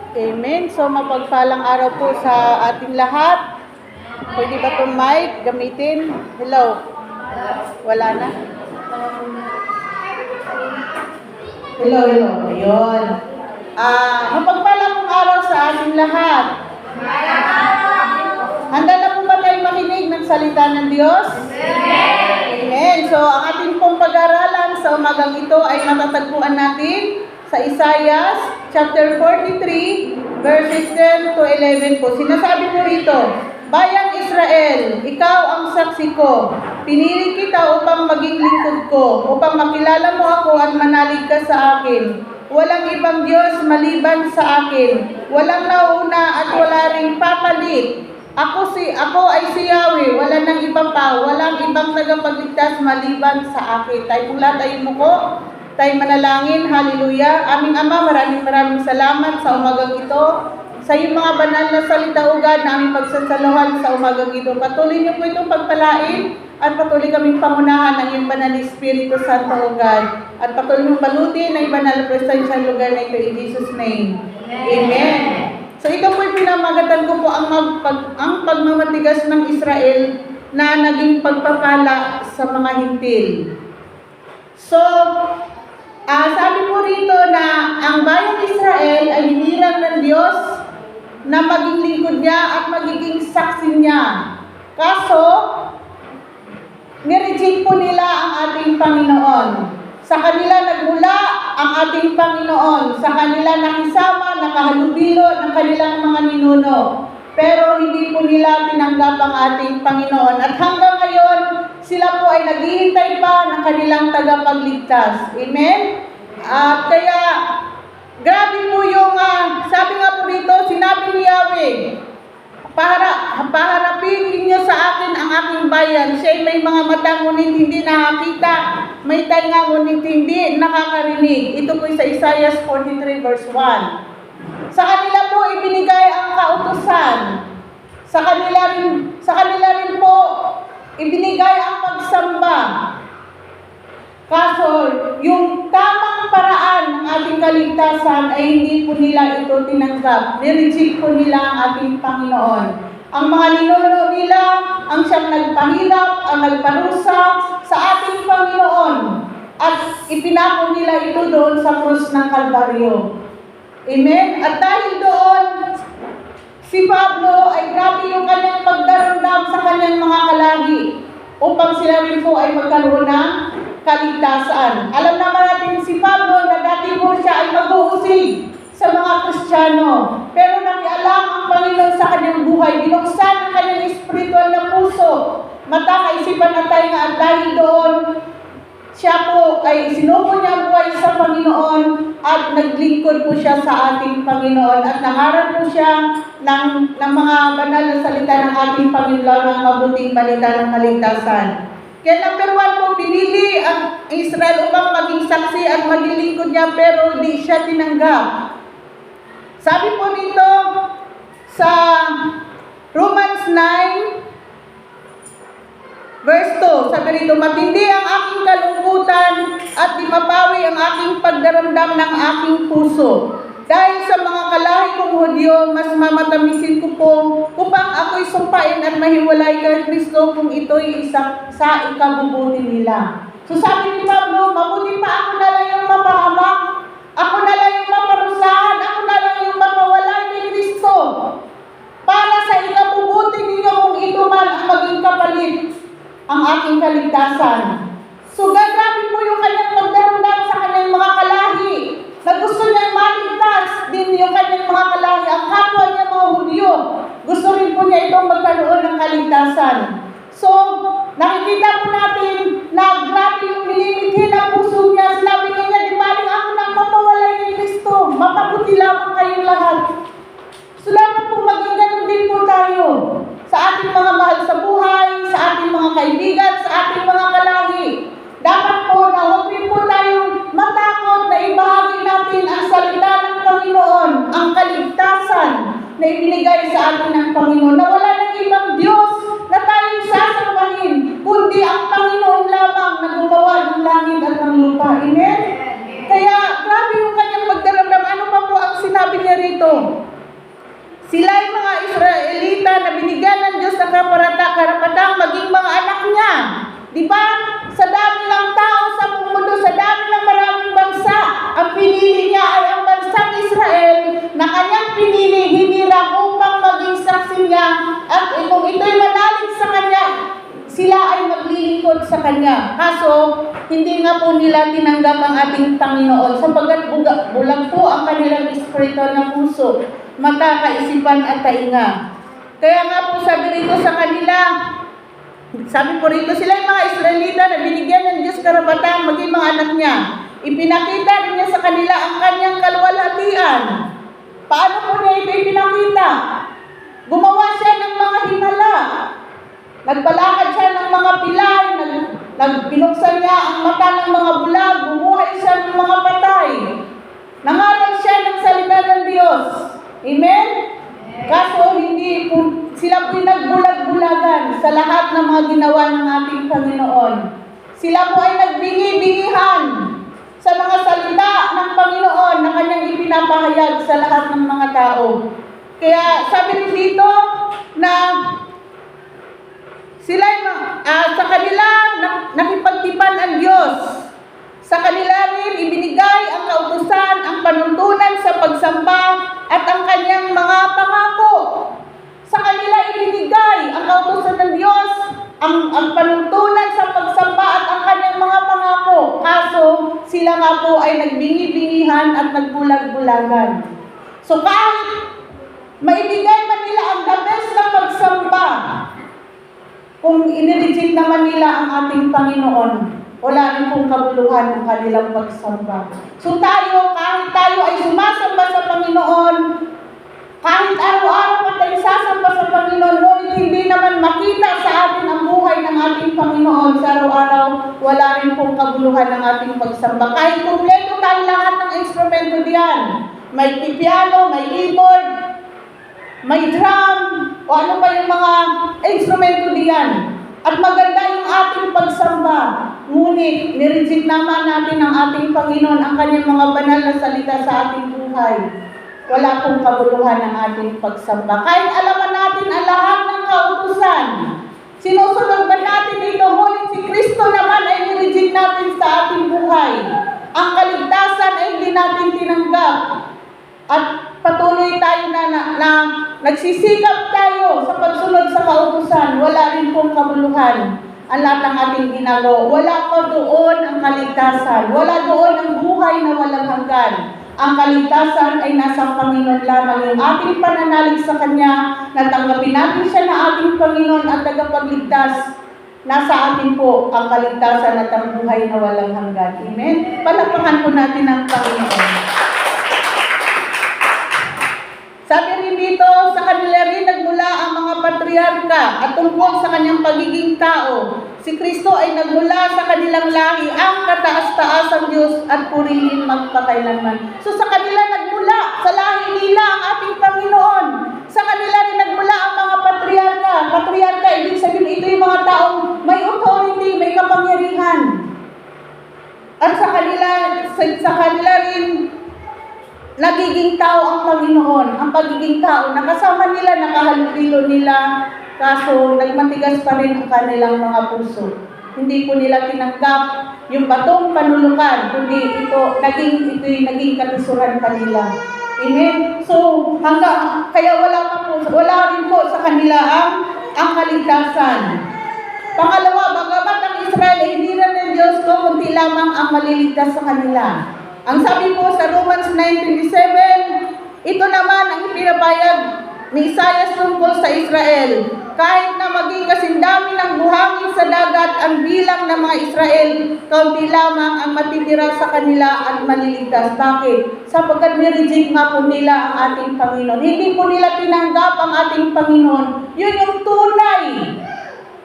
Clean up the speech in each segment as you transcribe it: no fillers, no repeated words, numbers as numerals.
Amen. So, mapagpalang araw po sa ating lahat. Pwede ba itong mic gamitin? Hello? Wala na? Hello. Ayun. Mapagpalang araw sa ating lahat. Handa na po ba tayong makinig ng salita ng Diyos? Amen. So, ang ating pong pag-aralan sa umagang ito ay matatagpuan natin sa Isaiah chapter 43, verses 10 to 11 po. Sinasabi po rito, Bayang Israel, ikaw ang saksi ko. Pinili kita upang maging lingkod ko, upang makilala mo ako at manalig ka sa akin. Walang ibang Diyos maliban sa akin. Walang nauna at wala ring papalit. Ako ay si Yahweh, wala nang iba pa, walang ibang tagapagligtas maliban sa akin. Tayo pula, tayo muko, tayo manalangin, hallelujah. Aming Ama, maraming salamat sa umagang ito. Sa iyong mga banal na salita, O God, na aming pagsasaluhan sa umagang ito. Patuloy niyo po itong pagpalain at patuloy kaming pangunahan ng iyong banal na Espiritu Santo, O God. At patuloy mong balutin ang banal na presensya lugar na ito in Jesus' name. Amen. So ito po yung pinamagatan ko po ang pagmamatigas ng Israel na naging pagpapala sa mga hintil. So, sabi po rito na ang bayang Israel ay hiniram ng Diyos na maging lingkod niya at magiging saksi niya. Kaso, nireject po nila ang ating Panginoon. Sa kanila nagmula ang ating Panginoon. Sa kanila nakisama, nakahalubilo ng kanilang mga ninuno. Pero hindi po nila tinanggap ang ating Panginoon. At hanggang ngayon, sila po ay naghihintay pa ng kanilang tagapagligtas. Amen? Kaya, grabe po yung, sabi nga po dito, sinabi ni Yahweh, paharapin ninyo sa akin ang aking bayan. Siya'y may mga mata ngunit hindi nakakita, may tainga ngunit hindi nakakarinig. Ito po sa Isaiah 43 verse 1. Sa kanila po ibinigay ang kautusan. Sa kanila rin po ibinigay ang pagsamba. Kaso, yung tamang paraan ng ating kaligtasan ay hindi po nila ito tinanggap. Nireject po nila ang ating Panginoon. Ang mga ninuno nila, ang siyang nagpahirap, ang nagparusa sa ating Panginoon. At ipinako nila ito doon sa krus ng Kalbaryo. Amen? At dahil doon, si Pablo ay grabe yung kanyang pagdaramdam sa kanyang mga kalagi upang sila rin po ay magkaroon ng kaligtasan. Alam naman natin si Pablo na dati po siya ay mag-uusig sa mga Kristiyano. Pero nakialam ang Panginoon sa kanyang buhay. Binuksan ang kanyang espiritual na puso. Mata, kaisipan na tayo nga at dahil doon, siya po ay sinuko niya ang buhay sa Panginoon at naglingkod po siya sa ating Panginoon at nangaral po siya ng mga banal na salita ng ating Panginoon ng mabuting balita ng kaligtasan. Kaya number 1 po, pinili ang Israel upang maging saksi at maging lingkod niya pero di siya tinanggap. Sabi po dito sa Romans 9 verse 2, sabi rito, matindi ang aking kalungkutan at di mapawi ang aking pagdaramdam ng aking puso. Dahil sa mga kalahi kong Hudyo, mas mamatamisin ko po upang ako'y sumpain at mahiwalay kay Kristo kung ito'y sa ikabubuti nila. So sabi ni Pablo, mabuti pa ako na lang yung mapahamak, ako na lang yung maparusahan, ako na lang yung mapawalay kay Kristo. Para sa ikabubuti ninyo kung ito man ang maging kapalit ang aking kaligtasan. So gagrabe po yung kanyang pagdaramdam sa kanyang mga kalahi na gusto niyang maligtas din yung kanyang mga kalahi. Ang kapwa niya mga Hudyo, gusto rin po niya itong magkaroon ng kaligtasan. So, nakikita po natin na grabe yung minimithi ng puso niya. Sinabi niya, di baling ako nang mapawalay ni Kristo. Mapabuti lamang kayong lahat. So, dapat po maging ganun din po tayo sa ating mga mahal sa buhay, sa ating mga kaibigan, sa ating mga kalahi. Dapat po na huwag din po tayong matakot na ibahagi natin ang salita ng Panginoon, ang kaligtasan na ibinigay sa atin ng Panginoon, na wala ng ibang Diyos na tayong sasambahin, kundi ang Panginoon lamang na gumawa ng langit at ng lupa. Amen? Kaya, grabe yung kanyang pagdaramdam. Ano pa po ang sinabi niya rito? Sila ay mga Israelita na binigyan ng Diyos ng karapatang maging mga anak niya. Di ba? Sa dami ng tao sa buong mundo, sa dami ng maraming bansa, ang pinili niya ay ang bansang Israel na kanyang pinili, hinirang upang maging saksi niya. At kung ito'y manalig sa kanya, sila ay maglilingkod sa kanya. Kaso, hindi nga po nila tinanggap ang ating Panginoon sapagkat bulag po ang kanilang espiritual na puso, mata, kaisipan at tainga. Kaya nga po sabi rito sa kanila, sabi po rito, sila ay mga Israelita na binigyan ng Diyos karapatang maging mga anak niya. Ipinakita rin niya sa kanila ang kanyang kaluwalhatian. Paano po niya ito ipinakita? Gumawa siya ng mga himala. Nagbalakad siya ng mga pilay, pinuksan niya ang mata ng mga bulag, bumuhay siya ng mga patay. Nangaral siya ng salita ng Diyos. Amen? Kaso hindi po, sila po'y nagbulag-bulagan sa lahat ng mga ginawa ng ating Panginoon. Sila po ay nagbingi-bingihan sa mga salita ng Panginoon na kanyang ipinapahayag sa lahat ng mga tao. Kaya sabi rin dito na sila sa kanila nakipagtipan ang Diyos. Sa kanila rin ibinigay ang kautusan, ang panuntunan sa pagsamba at ang kanyang mga pangako. Sa kanila ibinigay ang kautusan ng Diyos, ang panuntunan sa pagsamba at ang kanyang mga pangako. Kaso sila nga po ay nagbingi-bingihan at nagbulag-bulagan. So kahit maibigay man nila ang the best na pagsamba, kung inireject naman nila ang ating Panginoon, wala rin pong kabuluhan ng kanilang pagsamba. So tayo, kahit tayo ay sumasamba sa Panginoon, kahit araw-araw pa tayo sasamba sa Panginoon, ngunit hindi naman makita sa atin ang buhay ng ating Panginoon sa araw-araw, wala rin pong kabuluhan ng ating pagsamba. Kahit kumpleto tayo lahat ng instrumento diyan, may piano, may keyboard, may drum, o ano pa yung mga instrumento diyan. At maganda yung ating pagsamba. Ngunit, nireject naman natin ang ating Panginoon, ang kanyang mga banal na salita sa ating buhay. Wala pong kabuluhan ng ating pagsamba. Kahit alaman natin ang lahat ng kautusan, sinusunod ba natin ito? Ngunit si Kristo naman ay nireject natin sa ating buhay. Ang kaligtasan ay hindi natin tinanggap. At patuloy tayo na nagsisikap tayo sa pagsunod sa kautusan, wala rin pong kabuluhan ang lahat ng ating ginagawa. Wala pa doon ang kaligtasan. Wala doon ang buhay na walang hanggan. Ang kaligtasan ay nasa Panginoon lamang. Yung ating pananalig sa Kanya, natanggapin natin siya na ating Panginoon at tagapagligtas. Nasa atin po ang kaligtasan at ang buhay na walang hanggan. Amen? Palakpakan po natin ang Panginoon. Sabi rin dito, sa kanila rin nagmula ang mga patriarka at tungkol sa kanyang pagiging tao. Si Kristo ay nagmula sa kanilang lahi, ang kataas-taasang Diyos at purihin magpakailanman. So sa kanila nagmula, sa lahi nila ang ating Panginoon. Sa kanila rin nagmula ang mga patriarka. Patriarka, ibig sabihin ito yung mga taong may authority, may kapangyarihan. At sa kanila rin nagiging tao ang Panginoon. Ang pagiging tao, nakasama nila, nakahalubilo nila, kaso nagmatigas pa rin ang kanilang mga puso. Hindi po nila tinanggap yung batong panulukan, kundi naging katisuran kanila. Amen? So, kaya wala rin po sa kanila ang kaligtasan. Pangalawa, bagamat ang Israel ay hindi rin ng Diyos ko, kundi lamang ang maliligtas sa kanila. Ang sabi po sa Romans 9:27, ito naman ang ipinapayag ni Isaiah tungkol sa Israel. Kahit na maging kasindami ng buhangin sa dagat ang bilang ng mga Israel, kaunti lamang ang matitira sa kanila at maliligtas. Bakit? Sapagkat nireject nga po nila ang ating Panginoon. Hindi po nila tinanggap ang ating Panginoon. Yun yung tunay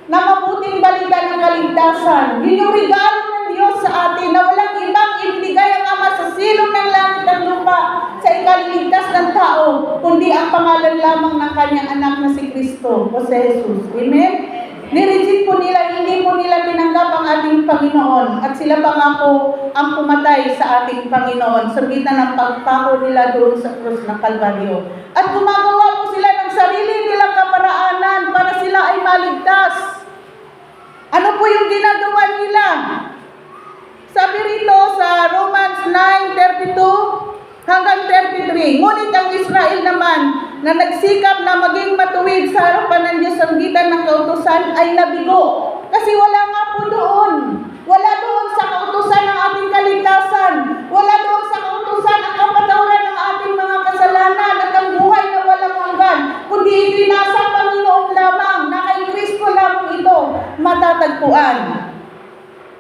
na mabuting balita ng kaligtasan. Yun yung regalo ng Diyos sa atin na walang ibang ibigay ang Ama sa silong ng langit at lupa sa ikaliligtas ng tao, kundi ang pangalan lamang ng kanyang anak na si Kristo o si Jesus. Amen? Nireject po nila, hindi po nila tinanggap ang ating Panginoon at sila pa nga po ang pumatay sa ating Panginoon sa gitna ng pagpako nila doon sa krus ng Kalbaryo. At gumagawa po sila sarili nilang kaparaanan para sila ay maligtas. Ano po yung ginagawa nila? Sabi rito sa Romans 9:32 hanggang 33, ngunit ang Israel naman na nagsikap na maging matuwid sa harapan ng Diyos sa gitan ng kautusan ay nabigo. Kasi wala nga po doon. Wala doon sa kautusan ng ating kaligtasan. Wala doon sa kautusan ang kapatawaran ng ating mga kasalanan at ang buhay na walang hanggan. Kundi ito'y nasa Panginoon lamang, na kay Kristo lamang ito matatagpuan.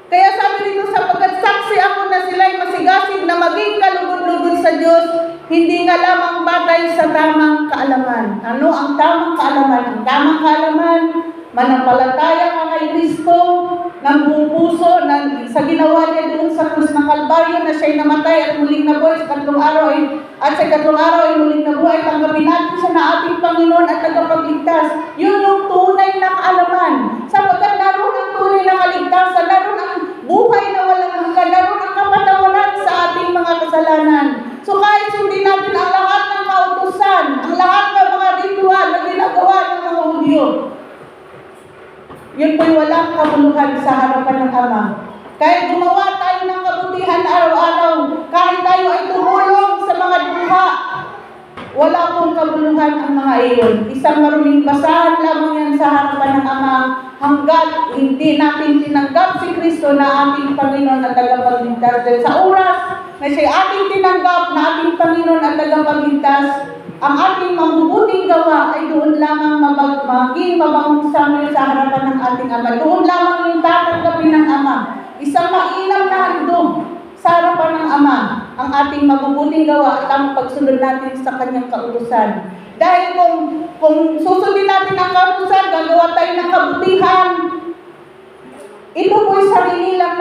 Kaya sabi dito, sapagkat saksi ako na sila'y masigasig na maging kalugod-lugod sa Diyos, hindi nga lamang batay sa tamang kaalaman. Ano ang tamang kaalaman? Ang tamang kaalaman, manampalataya ka kay Kristo ng buong puso sa ginawa niya doon sa krus ng Kalbaryo na siya'y namatay at muling nabuhay sa katlong araw ay muling nabuhay. Tanggapin natin siya na ating Panginoon at tagapagligtas. Yun yung tunay na kaalaman. Sapagkat naroon ang tunay na kaligtasan, naroon ang buhay na walang hanggan, naroon ang kapatawaran sa ating mga kasalanan. So kahit sundin natin ang lahat ng kautusan, ang lahat ng mga ritual na ginagawa ng mga Hudyo, yun po'y walang kabuluhan sa harapan ng Ama. Kahit gumawa tayo ng kabutihan araw-araw, kahit tayo ay tumulong sa mga dukha, wala pong kabuluhan ang mga iyon. Isang maruming basahan lamang yan sa harapan ng Ama hanggat hindi natin tinanggap si Kristo na ating Panginoon at tagapagligtas. Dahil sa oras na siya ating tinanggap na ating Panginoon at tagapagligtas, ang ating mabubuting gawa ay doon lamang maging mabangong sa harapan ng ating Ama. Doon lamang yung tatanggapin ng Ama. Isang mainam na handog sa harapan ng Ama ang ating mabubuting gawa at ang pagsunod natin sa Kanyang kautusan. Dahil kung susundin natin ang kautusan, gagawa tayo ng kabutihan, ito po'y sarili lang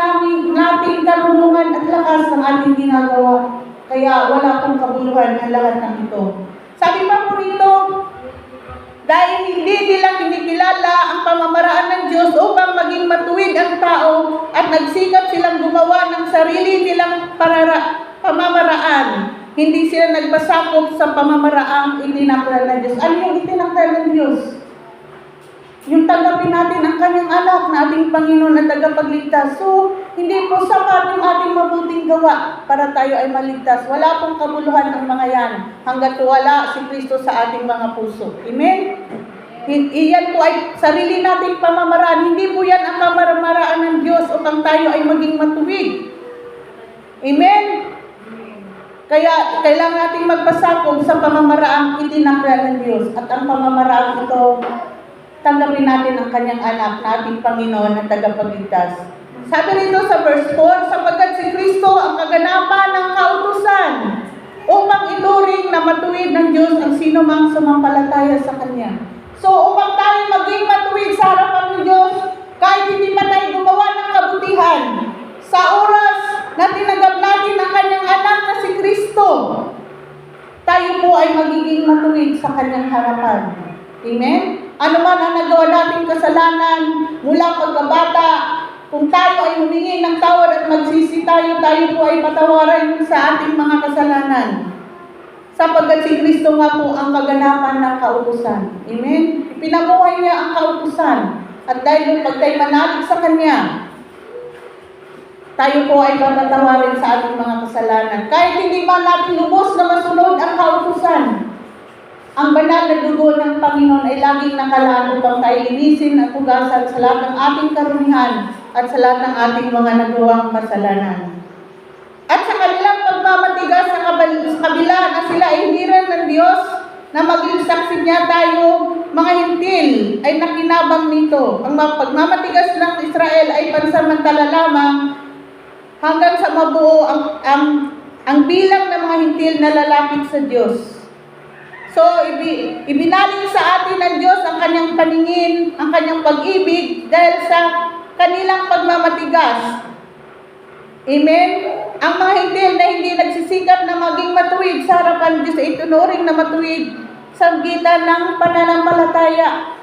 nating karunungan at lakas ng ating ginagawa. Kaya wala pong kabuluhan ang lahat ng ito. Sabi pa po rito, dahil hindi nila kinikilala ang pamamaraan ng Diyos upang maging matuwid ang tao at nagsikap silang gumawa ng sarili nilang pamamaraan. Hindi sila nagbasakop sa pamamaraang itinakdal ng Diyos. Ano yung itinakdal ng Diyos? Yung tanggapin natin ang Kanyang anak na ating Panginoon at tagapagligtas. So, hindi po sapat yung ating mabuting gawa para tayo ay maligtas. Wala pong kabuluhan ang mga yan hanggat wala si Kristo sa ating mga puso. Amen? Iyan po ay sarili nating pamamaraan. Hindi po yan ang pamamaraan ng Diyos upang tayo ay maging matuwid. Amen? Kaya kailangan nating magpasakop sa pamamaraang itinakdal ng Diyos. At ang pamamaraang ito, tanggapin natin ang Kanyang anak na ating Panginoon at tagapagligtas. Sabi rito sa verse 4, sapagkat si Kristo ang kaganapan ng kautusan upang ituring na matuwid ng Diyos ang sino mang sumampalataya sa Kanya. So, upang tayo maging matuwid sa harapan ng Diyos, kahit hindi pa tayo gumawa ng kabutihan, sa oras na tinanggap natin ang Kanyang anak na si Kristo, tayo po ay magiging matuwid sa Kanyang harapan. Amen? Ano man ang nagawa nating kasalanan mula pagkabata, kung tayo ay humingi ng tawad at magsisi tayo po ay patawaran sa ating mga kasalanan. Sapagkat si Kristo nga po ang kaganapan ng kautusan. Amen? Ipinabuhay niya ang kautusan. At dahil pag tayo manalig sa Kanya, tayo po ay patatawarin sa ating mga kasalanan. Kahit hindi man natin lubos na masunod ang kautusan, ang banal na dugo ng Panginoon ay laging nakalaan upang tayo linisin at hugasan sa lahat ng ating karumihan at sa lahat ng ating mga nagawang kasalanan. At sa kanilang pagmamatigas sa kabila na sila ay hiniran ng Diyos na maging saksi niya tayo, mga hintil, ay nakinabang nito. Ang pagmamatigas ng Israel ay pansamantala lamang hanggang sa mabuo ang bilang ng mga hintil na lalapit sa Diyos. So, ibinaling sa atin ng Diyos ang Kanyang paningin, ang Kanyang pag-ibig dahil sa kanilang pagmamatigas. Amen? Ang mga hindi nagsisikap na maging matuwid sa harapan ng Diyos ay itunuring na matuwid sa gitan ng pananampalataya.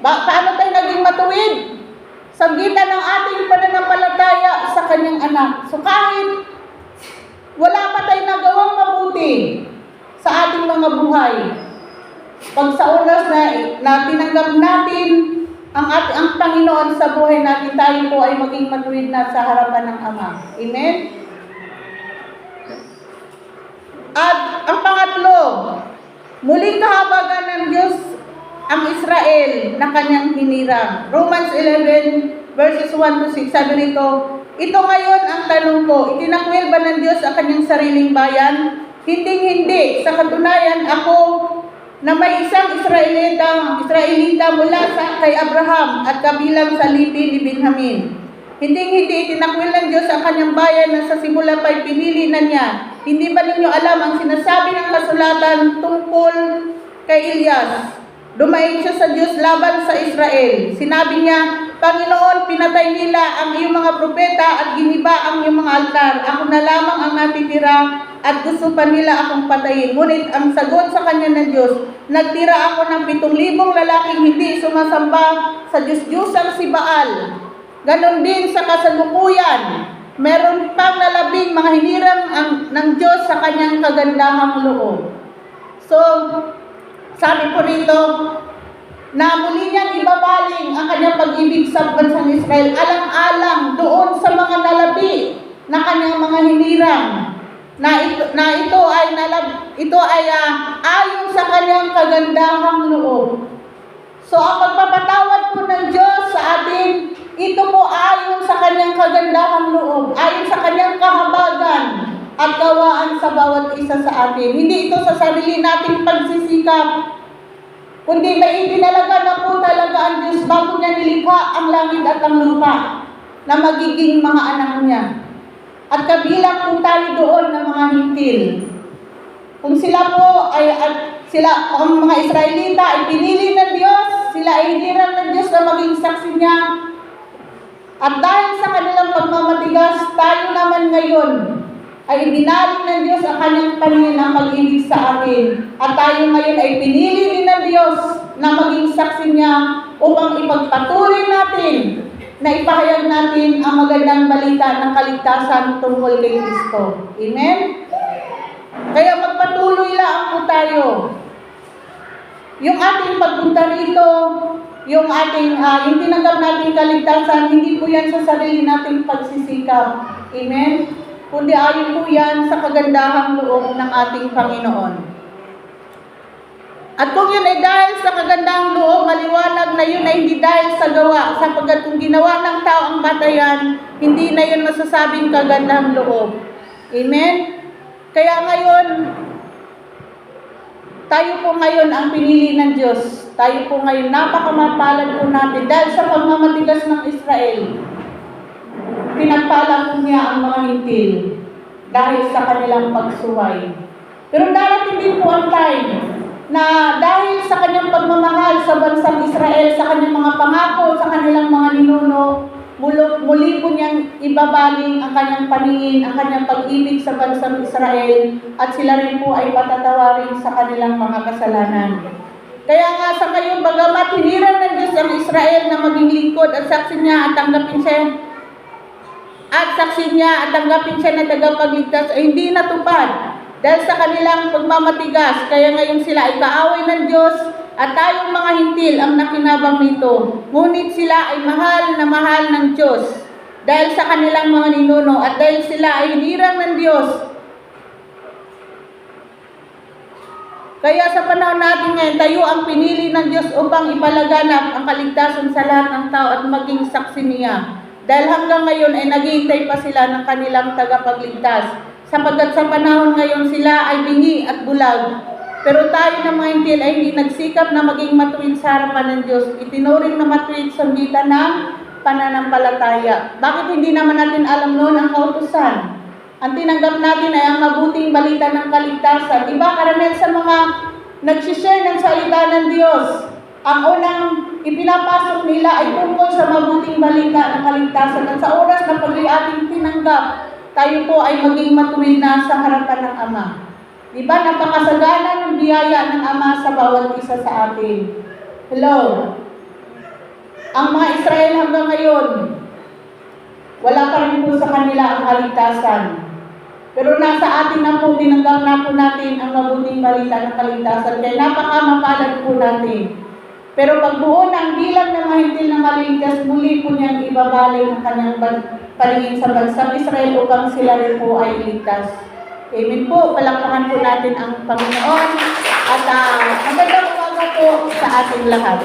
Paano tayo naging matuwid? Sa gitan ng ating pananampalataya sa Kanyang anak. So kahit wala pa tayong nagawang mabuti sa ating mga buhay, Pag sa oras na tinanggap natin ang Panginoon sa buhay natin, tayo po ay maging matuwid na sa harapan ng Ama. Amen? At ang pangatlo, muling kahabagan ng Diyos ang Israel na kanyang hinirang. Romans 11 verses 1 to 6, sabi rito, ito ngayon ang tanong ko, itinakwil ba ng Diyos ang kanyang sariling bayan? Hindi. Sa katunayan, ako na may isang Israelita mula kay Abraham at kabilang sa lipi ni Benjamin. Hindi itinakwil ng Diyos ang kanyang bayan na sa simula pa'y pinili na niya. Hindi ba ninyo alam ang sinasabi ng kasulatan tungkol kay Elias? Dumaing siya sa Diyos laban sa Israel. Sinabi niya, Panginoon, pinatay nila ang iyong mga propeta at giniba ang iyong mga altar. Ako na lamang ang natitira at gusto pa nila akong patayin. Ngunit ang sagot sa kanya ng Diyos, nagtira ako ng 7,000 lalaking hindi sumasamba sa Diyos-Diyosang si Baal. Ganon din sa kasalukuyan, meron pang nalabing mga hinirang ng Diyos sa kanyang kagandahang loob. So, sabi po rito, na muli niyang ibabaling ang kanyang pag-ibig sa bansang Israel, alang-alang doon sa mga nalabi na kanyang mga hinirang, ito ay ayon sa kanyang kagandahang loob. So, ang pagpapatawad po ng Diyos sa atin, ito po ayon sa kanyang kagandahang loob, ayon sa kanyang kahabagan at gawaan sa bawat isa sa atin. Hindi ito sa sarili nating pagsisikap, kundi may itinalaga na po talaga ang Diyos bago niya nilikha ang langit at ang lupa na magiging mga anak niya. At kabilang po tayo doon ng mga hintil. Kung sila po ang mga Israelita ay pinili ng Diyos, sila ay hinirang ng Diyos na maging saksi niya. At dahil sa kanilang pagmamatigas, tayo naman ngayon ay ibinaling ng Diyos ang kanyang paningin ang pag-ibig sa atin. At tayo ngayon ay pinili din ng Diyos na maging saksi niya upang ipagpatuloy natin na ipahayag natin ang magandang balita ng kaligtasan tungkol kay Kristo. Amen? Kaya magpatuloy lang po tayo. Yung ating pagpunta rito, yung tinanggap nating kaligtasan, hindi po yan sa sarili nating pagsisikap. Amen? Kundi ayon po yan sa kagandahang loob ng ating Panginoon. At kung yun ay dahil sa kagandahang loob, maliwanag na yun ay hindi dahil sa gawa, sapagkat kung ginawa ng tao ang batayan, hindi na yun masasabing kagandahang loob. Amen? Kaya ngayon, tayo po ngayon ang pinili ng Diyos. Tayo po ngayon, napakamapalad po natin dahil sa pagmamatigas ng Israel. Pinagpala po niya ang mga hintil dahil sa kanilang pagsuway. Pero darating din po ang time na dahil sa kanyang pagmamahal sa bansang Israel, sa kanyang mga pangako, sa kanilang mga ninuno, muli po niyang ibabaling ang kanyang paningin, ang kanyang pag-ibig sa bansang Israel, at sila rin po ay patatawarin sa kanilang mga kasalanan. Kaya nga sa ngayon, bagamat hinirang ng Diyos ang Israel na maging lingkod at saksi niya at tanggapin siya na tagapagligtas, ay hindi natupad dahil sa kanilang pagmamatigas. Kaya ngayon sila ay kaaway ng Diyos at tayong mga hintil ang nakinabang nito. Ngunit sila ay mahal na mahal ng Diyos dahil sa kanilang mga ninuno at dahil sila ay hinirang ng Diyos. Kaya sa panahon natin ngayon, tayo ang pinili ng Diyos upang ipalaganap ang kaligtasan sa lahat ng tao at maging saksi niya. Dahil hanggang ngayon ay naghihintay pa sila ng kanilang tagapagligtas. Sapagkat sa panahon ngayon sila ay bingi at bulag. Pero tayo na mga hintil ay hindi nagsikap na maging matuwid sa harapan ng Diyos. Itinuring na matuwid sa gitan ng pananampalataya. Bakit hindi naman natin alam noon ang kautusan? Ang tinanggap natin ay ang mabuting balita ng kaligtasan. Diba, karamihan sa mga nagsishare ng salita ng Diyos, ang unang ipinapasok nila ay tungkol sa mabuting balita ng kaligtasan. At sa oras na pag ating tinanggap, tayo po ay maging matuwid na sa harapan ng Ama. Diba, napakasagana ng biyaya ng Ama sa bawat isa sa atin. Hello? Ang mga Israel hanggang ngayon, wala pa rin po sa kanila ang kaligtasan. Pero nasa atin na po, tinanggap na po natin ang mabuting balita ng kaligtasan. Kaya napakamapalad po natin. Pero pag buo na ang bilang ng mga hintil na maliligtas, muli po niyang ibabalik ang kanyang paningin sa bansang Israel upang sila rin po ay iligtas. Amen po. Palakpakan po natin ang Panginoon. At magandang umaga po sa ating lahat.